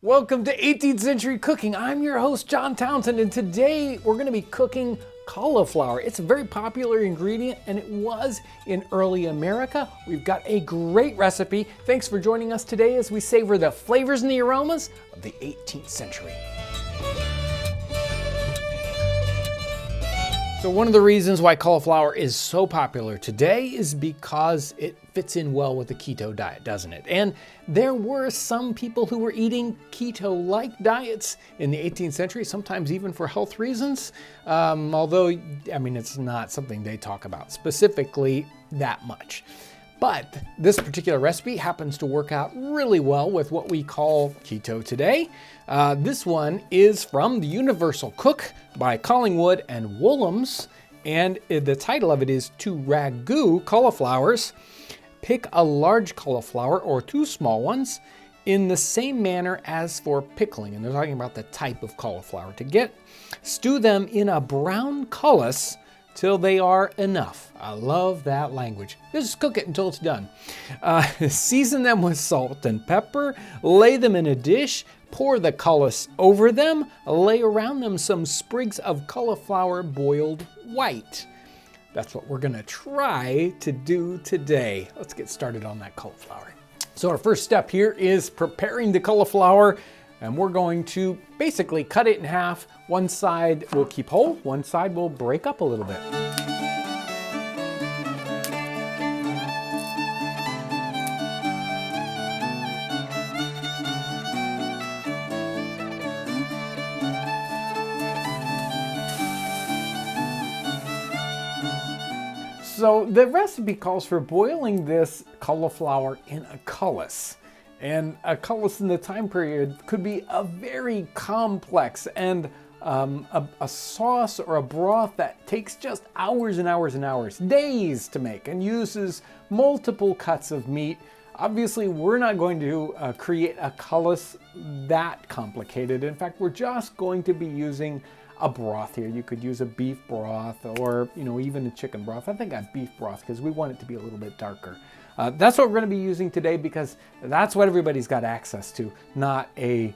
Welcome to 18th Century Cooking. I'm your host, John Townsend, and today we're going to be cooking cauliflower. It's a very popular ingredient, and it was in early America. We've got a great recipe. Thanks for joining us today as we savor the flavors and the aromas of the 18th century. So one of the reasons why cauliflower is so popular today is because it fits in well with the keto diet, doesn't it? And there were some people who were eating keto-like diets in the 18th century, sometimes even for health reasons. Although, I mean, it's not something they talk about specifically that much. But this particular recipe happens to work out really well with what we call keto today. This one is from The Universal Cook by Collingwood and Woolhams, and the title of it is To Ragu Cauliflowers. Pick a large cauliflower or two small ones in the same manner as for pickling, and they're talking about the type of cauliflower to get. Stew them in a brown cullis till they are enough. I love that language. Just cook it until it's done. Season them with salt and pepper, lay them in a dish, pour the cullis over them, lay around them some sprigs of cauliflower boiled white. That's what we're gonna try to do today. Let's get started on that cauliflower. So our first step here is preparing the cauliflower, and we're going to basically cut it in half. One side will keep whole, one side will break up a little bit. So the recipe calls for boiling this cauliflower in a cullis. And a cullis in the time period could be a very complex and a sauce or a broth that takes just hours and hours and hours, days to make, and uses multiple cuts of meat. Obviously, we're not going to create a cullis that complicated. In fact, we're just going to be using a broth here. You could use a beef broth or, even a chicken broth. I think I have beef broth because we want it to be a little bit darker. That's what we're going to be using today because that's what everybody's got access to, not a,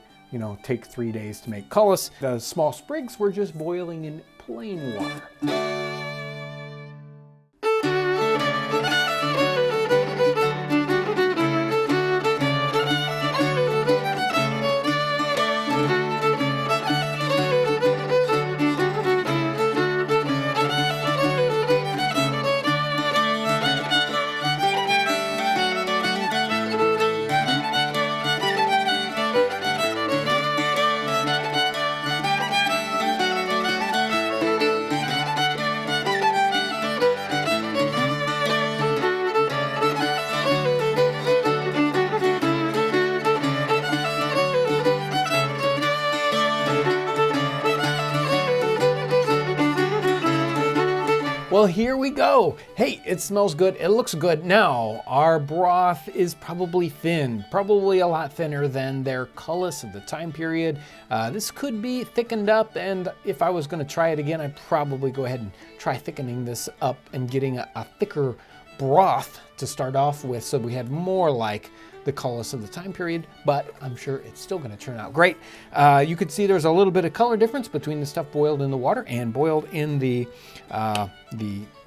take 3 days to make cullis. The small sprigs we're just boiling in plain water. Well, here we go. Hey, it smells good. It looks good. Now, our broth is probably thin, probably a lot thinner than their cullis of the time period. This could be thickened up, and if I was going to try it again, I'd probably go ahead and try thickening this up and getting a thicker broth to start off with so we have more like the cullis of the time period, but I'm sure it's still going to turn out great. You could see there's a little bit of color difference between the stuff boiled in the water and boiled in the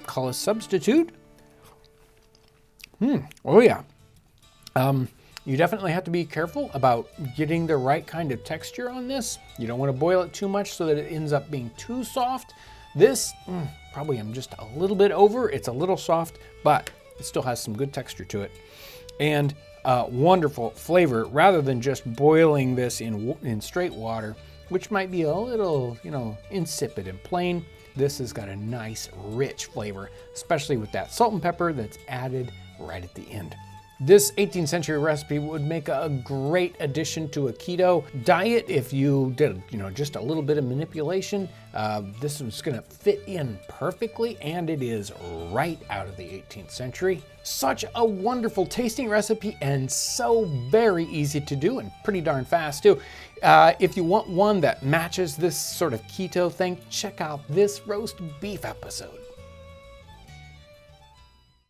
cullis substitute. Oh yeah. You definitely have to be careful about getting the right kind of texture on this. You don't want to boil it too much so that it ends up being too soft. This, probably I'm just a little bit over. It's a little soft, but it still has some good texture to it. And wonderful flavor rather than just boiling this in straight water, which might be a little, insipid and plain. This has got a nice, rich flavor, especially with that salt and pepper that's added right at the end. This 18th century recipe would make a great addition to a keto diet if you did, just a little bit of manipulation. This is gonna fit in perfectly, and it is right out of the 18th century. Such a wonderful tasting recipe and so very easy to do and pretty darn fast too. If you want one that matches this sort of keto thing, check out this roast beef episode.